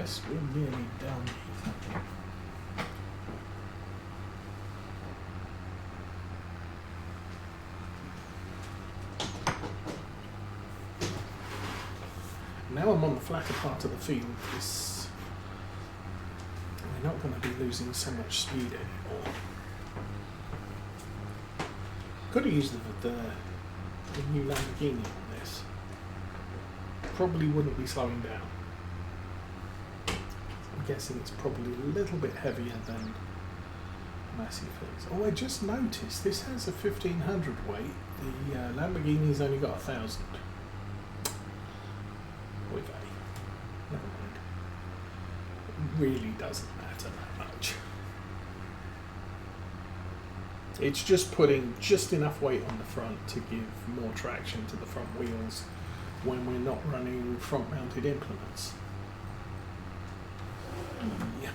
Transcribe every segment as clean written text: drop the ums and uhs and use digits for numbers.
Yes, we're nearly done. Now I'm on the flatter part of the field. We're not going to be losing so much speed anymore. Could have used the new Lamborghini on this. Probably wouldn't be slowing down. I'm guessing it's probably a little bit heavier than Massey Fields. Oh, I just noticed this has a 1500 weight. The Lamborghini's only got 1000. With a, never mind. It really doesn't matter that much. It's just putting just enough weight on the front to give more traction to the front wheels when we're not running front-mounted implements. Yeah.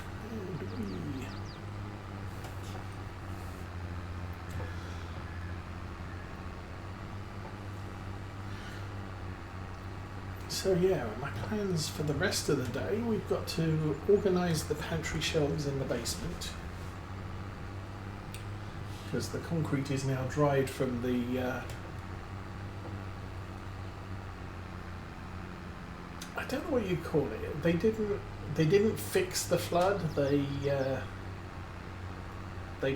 So yeah, my plans for the rest of the day, we've got to organise the pantry shelves in the basement. Because the concrete is now dried from the I don't know what you call it. They didn't fix the flood. They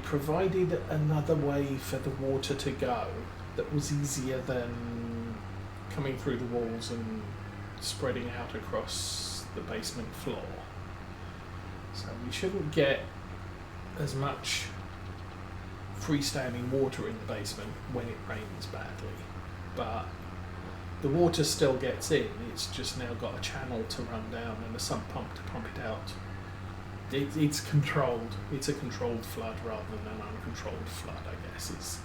provided another way for the water to go that was easier than coming through the walls and spreading out across the basement floor. So we shouldn't get as much freestanding water in the basement when it rains badly, but the water still gets in. It's just now got a channel to run down and a sump pump to pump it out. It's controlled. It's a controlled flood rather than an uncontrolled flood, I guess, is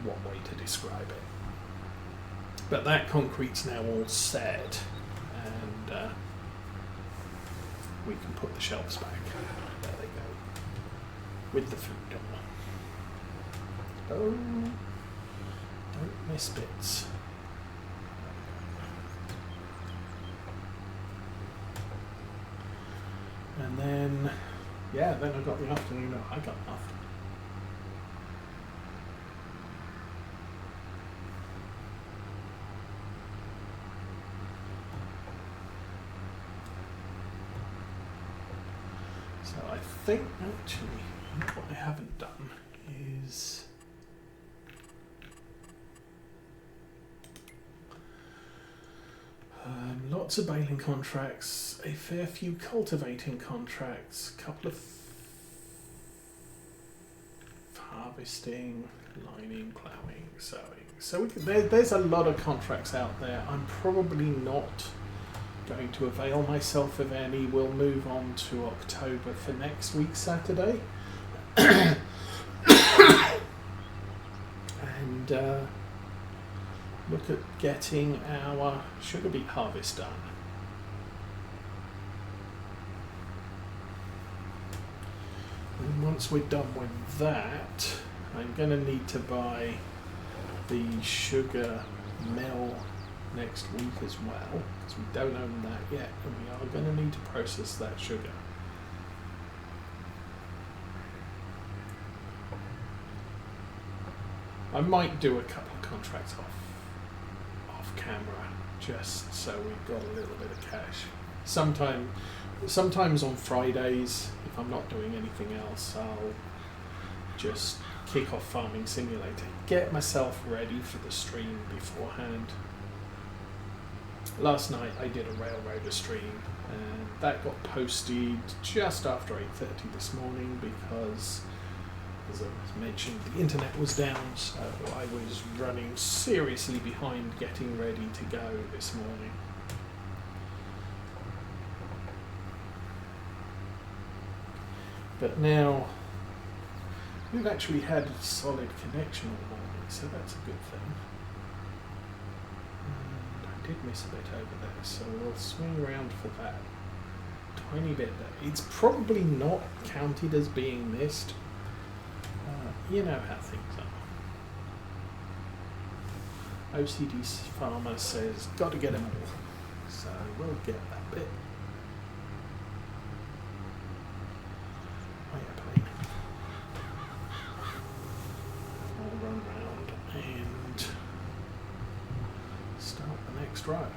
one way to describe it. But that concrete's now all set, and we can put the shelves back. There they go. With the food on. Oh, don't miss bits. And then, yeah, then I got the afternoon off. I got nothing. So I think, actually, what I haven't done is lots of baling contracts, a fair few cultivating contracts, a couple of harvesting, lining, ploughing, sowing. So there's a lot of contracts out there. I'm probably not going to avail myself of any. We'll move on to October for next week, Saturday. And look at getting our sugar beet harvest done. And once we're done with that, I'm going to need to buy the sugar mill next week as well, because we don't own that yet, and we are going to need to process that sugar. I might do a couple of contracts off camera, just so we've got a little bit of cash. Sometimes on Fridays, if I'm not doing anything else, I'll just kick off Farming Simulator, get myself ready for the stream beforehand. Last night I did a Railroader stream, and that got posted just after 8:30 this morning because, as I mentioned, the internet was down, so I was running seriously behind getting ready to go this morning. But now we've actually had a solid connection all morning, so that's a good thing. And I did miss a bit over there, so we'll swing around for that tiny bit there. It's probably not counted as being missed. You know how things are. OCD Farmer says, got to get them all. So we'll get that bit. row.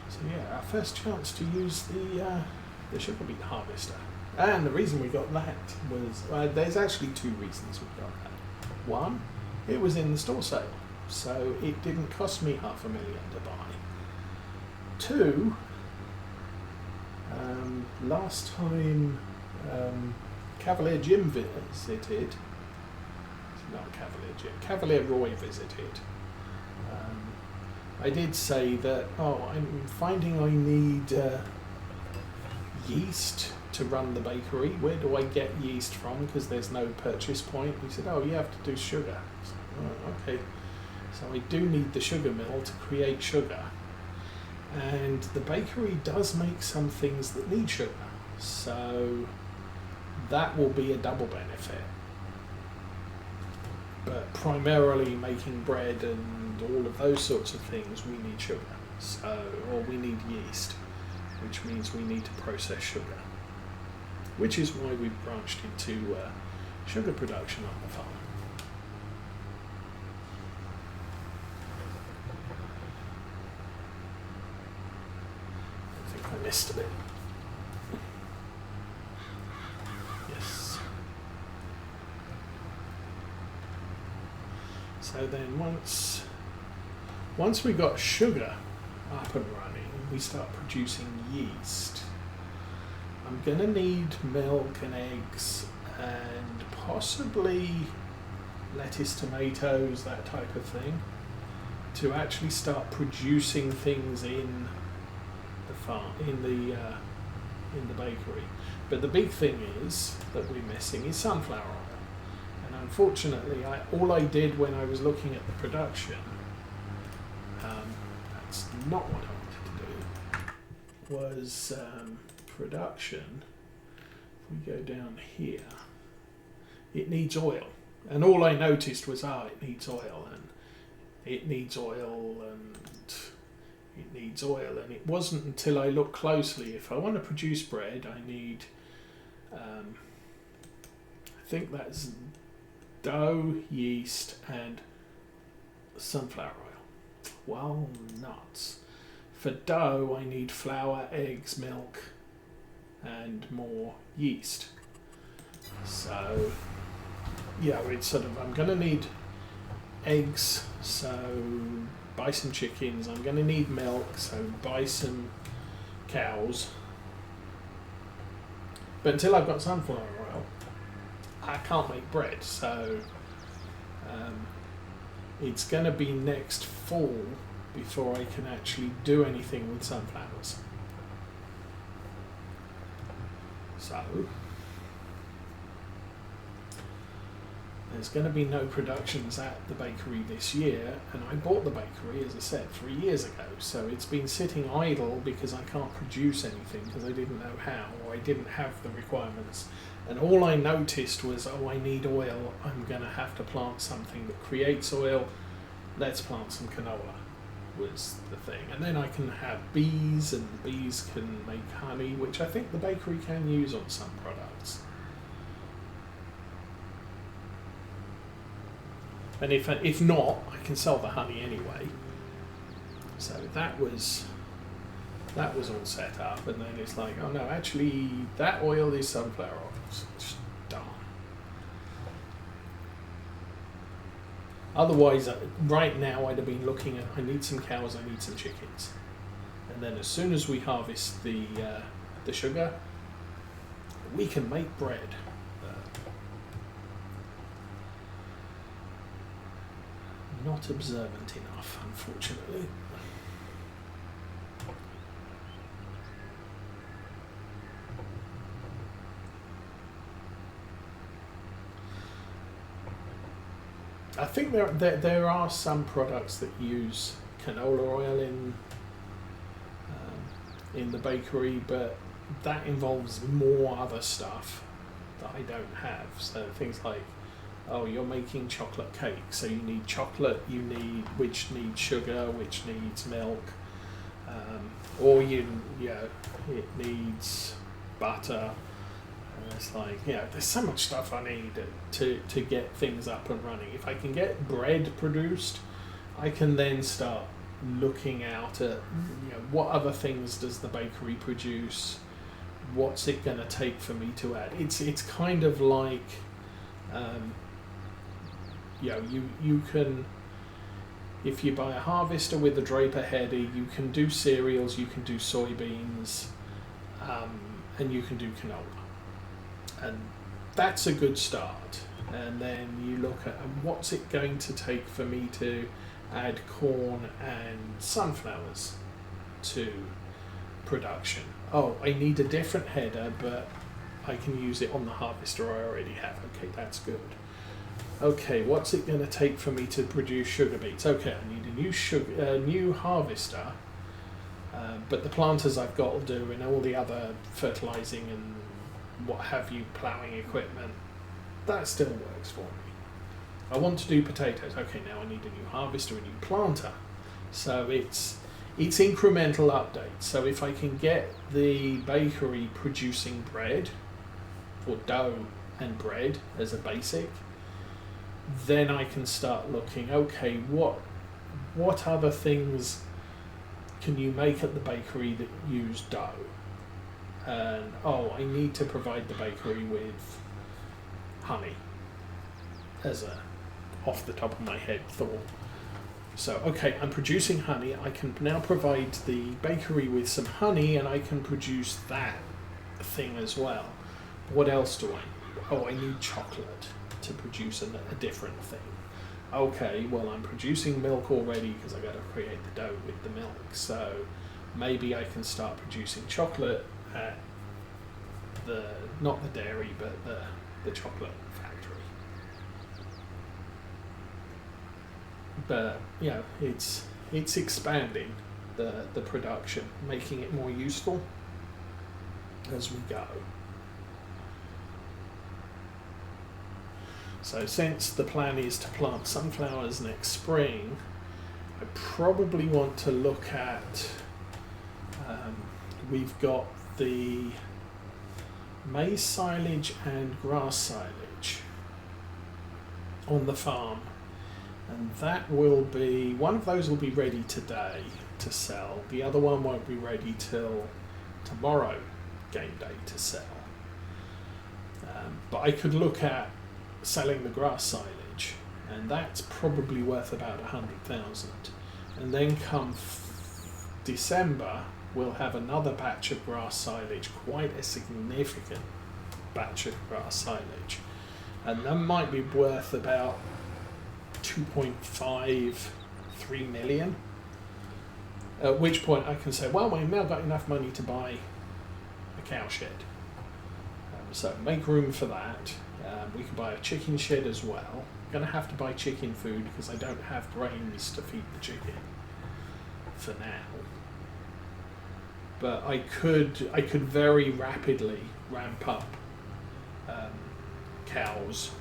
So yeah, our first chance to use the sugar beet harvester. And the reason we got that was, there's actually two reasons we got that. One, it was in the store sale, so it didn't cost me $500,000 to buy. Two, last time Cavalier Jim visited, not Cavalier Jim, Cavalier Roy visited, I did say that, I'm finding I need yeast to run the bakery. Where do I get yeast from? Because there's no purchase point. He said, you have to do sugar. So, okay. So I do need the sugar mill to create sugar. And the bakery does make some things that need sugar. So that will be a double benefit. But primarily making bread and all of those sorts of things, we need sugar. Or we need yeast, which means we need to process sugar. Which is why we've branched into sugar production on the farm. I think I missed a bit. Yes. So then once we got sugar up and running, we start producing yeast. I'm going to need milk and eggs and possibly lettuce, tomatoes, that type of thing, to actually start producing things in the farm, in the bakery. But the big thing is that we're missing is sunflower oil. And unfortunately, all I did when I was looking at the production, that's not what I wanted to do, was production. If we go down here, it needs oil. And all I noticed was, it needs oil, and it needs oil, and it needs oil. And it wasn't until I looked closely, if I want to produce bread, I need, I think that's dough, yeast, and sunflower oil. Well, nuts. For dough, I need flour, eggs, milk, and more yeast. So, yeah, it's sort of, I'm going to need eggs, so buy some chickens. I'm going to need milk, so buy some cows. But until I've got sunflower oil, I can't make bread. So it's going to be next fall before I can actually do anything with sunflowers. So there's going to be no productions at the bakery this year, and I bought the bakery, as I said, 3 years ago, so it's been sitting idle because I can't produce anything because I didn't know how, or I didn't have the requirements. And all I noticed was, I need oil, I'm going to have to plant something that creates oil, let's plant some canola, was the thing. And then I can have bees, and the bees can make honey, which I think the bakery can use on some products. And if not, I can sell the honey anyway. So that was all set up, and then it's like, oh no, actually that oil is sunflower oil. It's darn. Otherwise, right now I'd have been looking at, I need some cows, I need some chickens, and then as soon as we harvest the sugar, we can make bread. Not observant enough, unfortunately. I think there are some products that use canola oil in the bakery, but that involves more other stuff that I don't have. So things like, oh, you're making chocolate cake, so you need chocolate, which needs sugar, which needs milk, or it needs butter, it's like, there's so much stuff I need to get things up and running. If I can get bread produced, I can then start looking out at, what other things does the bakery produce? What's it going to take for me to add? It's kind of like, you can, if you buy a harvester with a draper header, you can do cereals, you can do soybeans, and you can do canola. And that's a good start. And then you look at what's it going to take for me to add corn and sunflowers to production. Oh, I need a different header, but I can use it on the harvester I already have. Okay, that's good. Okay, what's it going to take for me to produce sugar beets? Okay, I need a new harvester, but the planters I've got will do, and all the other fertilizing and what have you, ploughing equipment, that still works for me. I want to do potatoes. Okay, now I need a new harvester, a new planter. So it's incremental updates. So if I can get the bakery producing bread, or dough and bread as a basic, then I can start looking, okay, what other things can you make at the bakery that use dough? And I need to provide the bakery with honey as a off the top of my head thought. So, okay, I'm producing honey. I can now provide the bakery with some honey, and I can produce that thing as well. What else do I need? Oh, I need chocolate to produce a different thing. Okay, well, I'm producing milk already because I got to create the dough with the milk. So maybe I can start producing chocolate at not the dairy, but the chocolate factory. But it's expanding the production, making it more useful as we go. So since the plan is to plant sunflowers next spring, I probably want to look at, we've got the maize silage and grass silage on the farm. And that will be, one of those will be ready today to sell. The other one won't be ready till tomorrow, game day, to sell. But I could look at selling the grass silage, and that's probably worth about 100,000. And then come December, we'll have another batch of grass silage, quite a significant batch of grass silage. And that might be worth about 2.5, 3 million. At which point I can say, well, we've now got enough money to buy a cow shed. So make room for that. We can buy a chicken shed as well. I'm going to have to buy chicken food because I don't have grains to feed the chicken for now. But I could very rapidly ramp up cows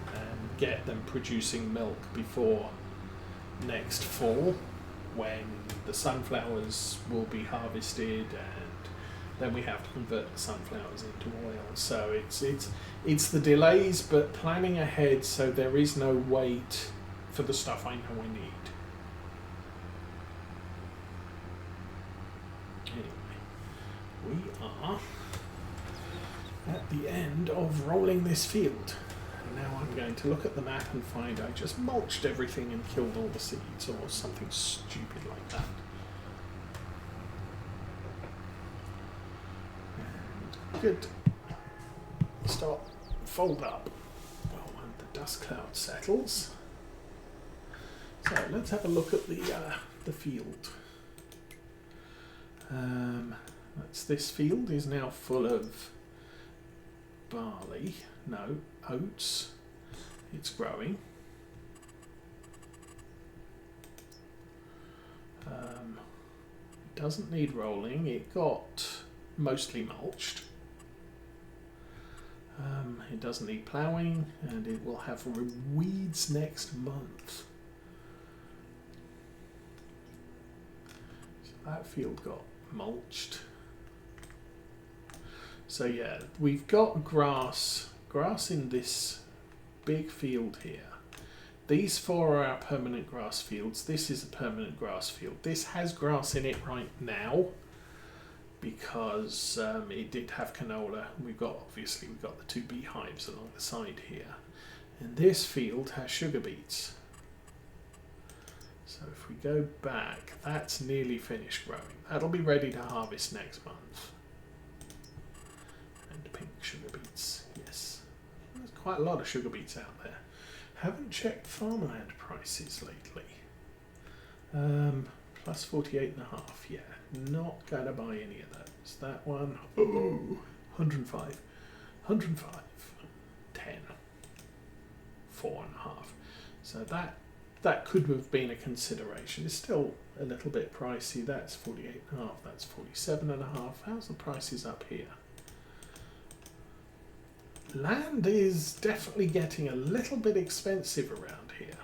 and get them producing milk before next fall, when the sunflowers will be harvested, and then we have to convert the sunflowers into oil. So it's the delays, but planning ahead so there is no wait for the stuff I know I need. Anyway, we are at the end of rolling this field. Now I'm going to look at the map and find I just mulched everything and killed all the seeds, or something stupid like that. And good. Start, fold up. Well, when the dust cloud settles. So let's have a look at the field. This field is now full of barley. No, oats. It's growing. It doesn't need rolling. It got mostly mulched. It doesn't need ploughing, and it will have weeds next month. So that field got mulched. So yeah, we've got grass in this big field here. These 4 are our permanent grass fields. This is a permanent grass field. This has grass in it right now because it did have canola. We've got the 2 beehives along the side here. And this field has sugar beets. So if we go back, that's nearly finished growing. That'll be ready to harvest next month. And pink sugar beets, yes. There's quite a lot of sugar beets out there. Haven't checked farmland prices lately. Plus 48.5, yeah. Not going to buy any of those. That one, 105. 10. 4.5. So that could have been a consideration. It's still a little bit pricey. That's 48.5. That's 47.5. How's the prices up here? Land is definitely getting a little bit expensive around here.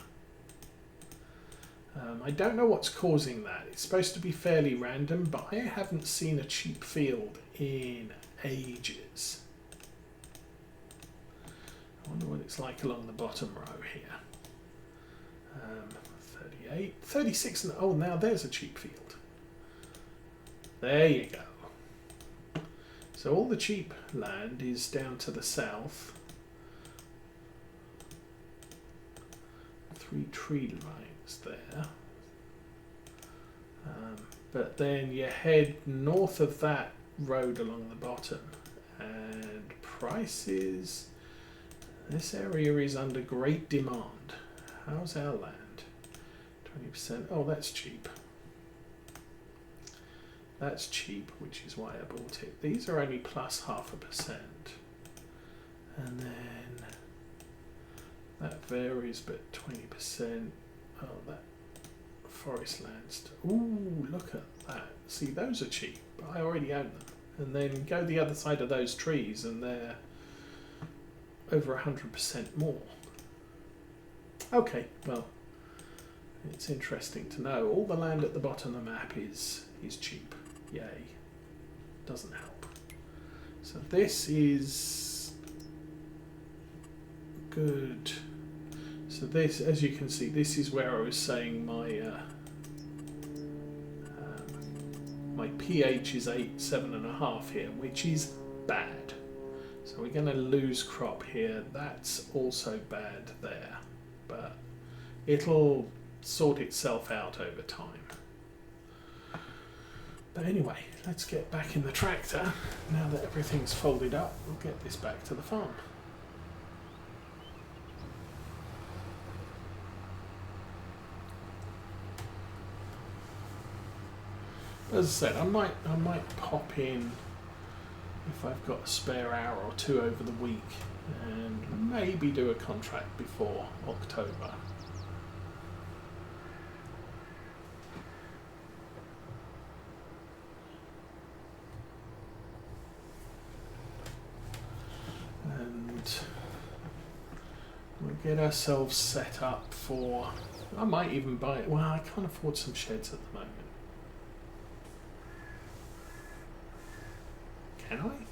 I don't know what's causing that. It's supposed to be fairly random, but I haven't seen a cheap field in ages. I wonder what it's like along the bottom row here. 38, 36, and oh, now there's a cheap field. There you go. So all the cheap land is down to the south. 3 tree lines there. But then you head north of that road along the bottom, and prices. This area is under great demand. How's our land? 20%. Oh, that's cheap. That's cheap, which is why I bought it. These are only plus 0.5%. And then that varies, but 20%. Oh, that forest lands. Ooh, look at that. See, those are cheap, but I already own them. And then go the other side of those trees, and they're over 100% more. Okay, well, it's interesting to know. All the land at the bottom of the map is cheap. Yay. Doesn't help. So this is good. So this, as you can see, this is where I was saying my pH is 7.5 here, which is bad. So we're going to lose crop here. That's also bad there, but it'll sort itself out over time. But anyway, let's get back in the tractor. Now that everything's folded up, we'll get this back to the farm. As I said, I might pop in if I've got a spare hour or two over the week and maybe do a contract before October. And we'll get ourselves set up for, I might even buy it. Well, I can't afford some sheds at the moment. Can I?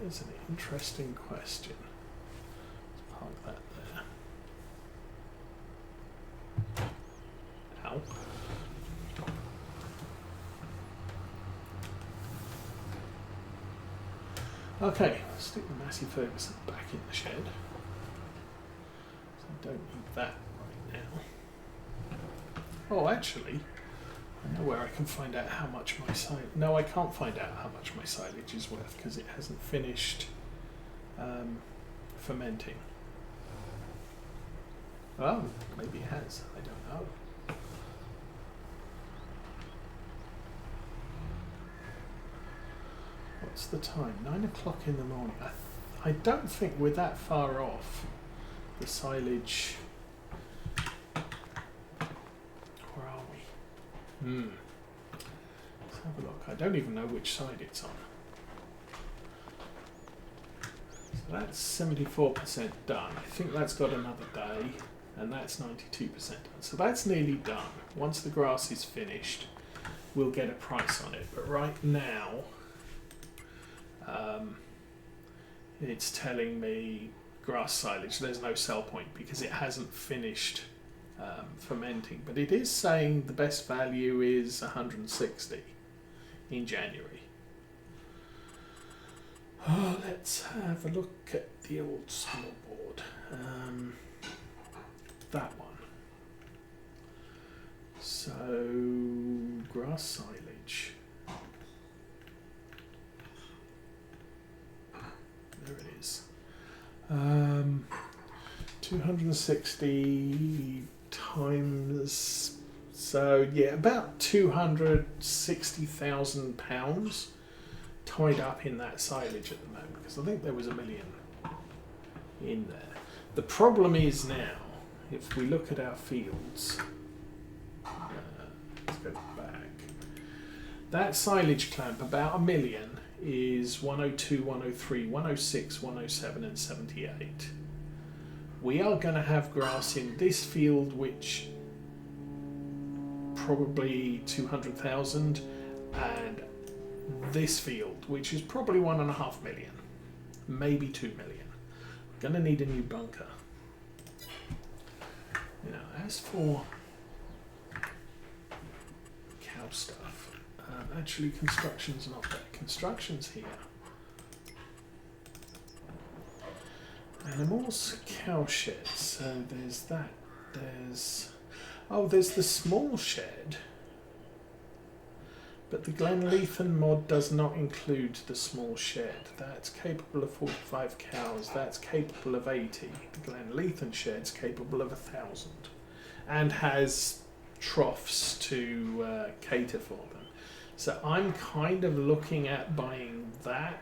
There's an interesting question. Let's park that there. Ow. Okay, let's stick the Massey Ferguson back in the shed. So I don't need that right now. Oh, actually, I know where I can find out how much my silage... No, I can't find out how much my silage is worth because it hasn't finished fermenting. Oh, maybe it has. I don't know. What's the time? 9 o'clock in the morning. I don't think we're that far off the silage. Where are we? Let's have a look. I don't even know which side it's on. So that's 74% done. I think that's got another day, and that's 92% done. So that's nearly done. Once the grass is finished, we'll get a price on it. But right now, It's telling me grass silage. There's no sell point because it hasn't finished fermenting, but it is saying the best value is 160 in January. Oh, let's have a look at the old scoreboard. That one. So, grass silage. There it is. 260 times, so yeah, about £260,000 tied up in that silage at the moment, because I think there was 1 million in there. The problem is now, if we look at our fields, let's go back, that silage clamp, about 1 million, is 102, 103, 106, 107 and 78. We are going to have grass in this field which probably 200,000, and this field which is probably 1.5 million, maybe 2 million. We're going to need a new bunker. Now, as for cow stuff, actually construction's not there. Construction's here. Animals, cow sheds. So there's that. There's the small shed. But the Glenleathann mod does not include the small shed. That's capable of 45 cows. That's capable of 80. The Glenleathann shed's capable of 1,000, and has troughs to cater for them. So I'm kind of looking at buying that,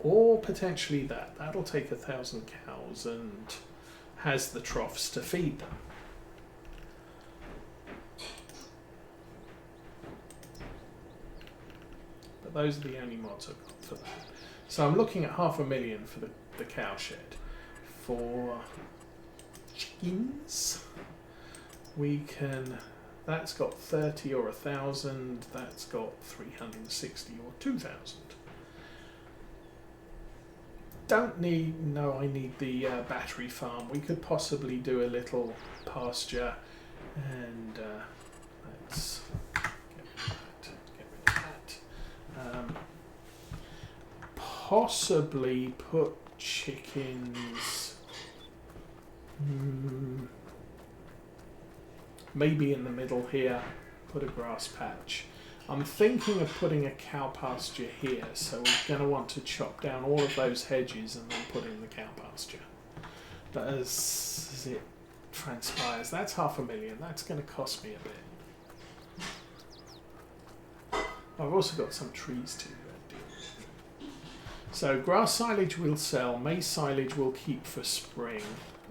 or potentially that. That'll take 1,000 cows and has the troughs to feed them. But those are the only mods I've got for that. So I'm looking at 500,000 for the cow shed. For chickens, we can... That's got 30 or 1,000. That's got 360 or 2,000. Don't need... No, I need the battery farm. We could possibly do a little pasture, and let's get rid of that. Possibly put chickens... maybe in the middle here, put a grass patch. I'm thinking of putting a cow pasture here, so we're going to want to chop down all of those hedges and then put in the cow pasture. But as it transpires, that's 500,000. That's going to cost me a bit. I've also got some trees to deal with. So grass silage will sell, maize silage will keep for spring,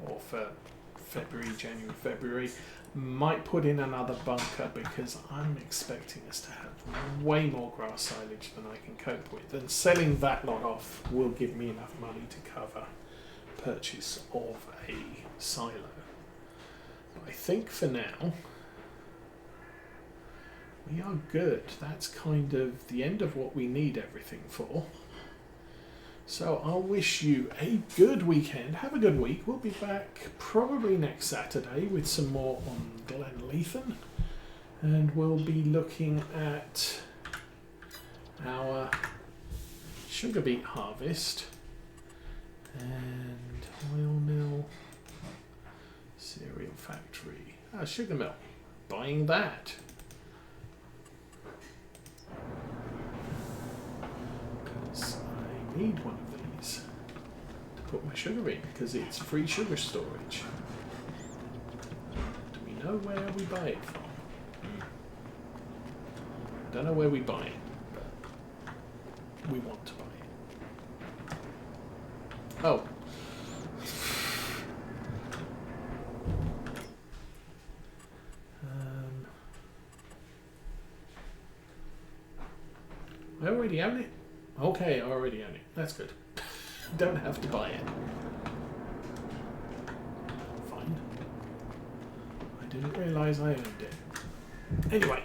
or for February, January, February. Might put in another bunker because I'm expecting us to have way more grass silage than I can cope with, and selling that lot off will give me enough money to cover purchase of a silo. I think for now we are good. That's kind of the end of what we need everything for. So I'll wish you a good weekend. Have a good week. We'll be back probably next Saturday with some more on Glenleathann, and we'll be looking at our sugar beet harvest and oil mill, cereal factory, sugar mill, buying that. Because I need one of these to put my sugar in, because it's free sugar storage. Do we know where we buy it from? Don't know where we buy it, but we want to buy it. Oh. I already own it? Okay, I already own it. That's good. Don't have to buy it. Fine. I didn't realise I owned it. Anyway,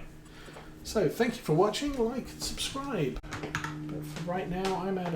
so thank you for watching. Like and subscribe. But for right now, I'm out of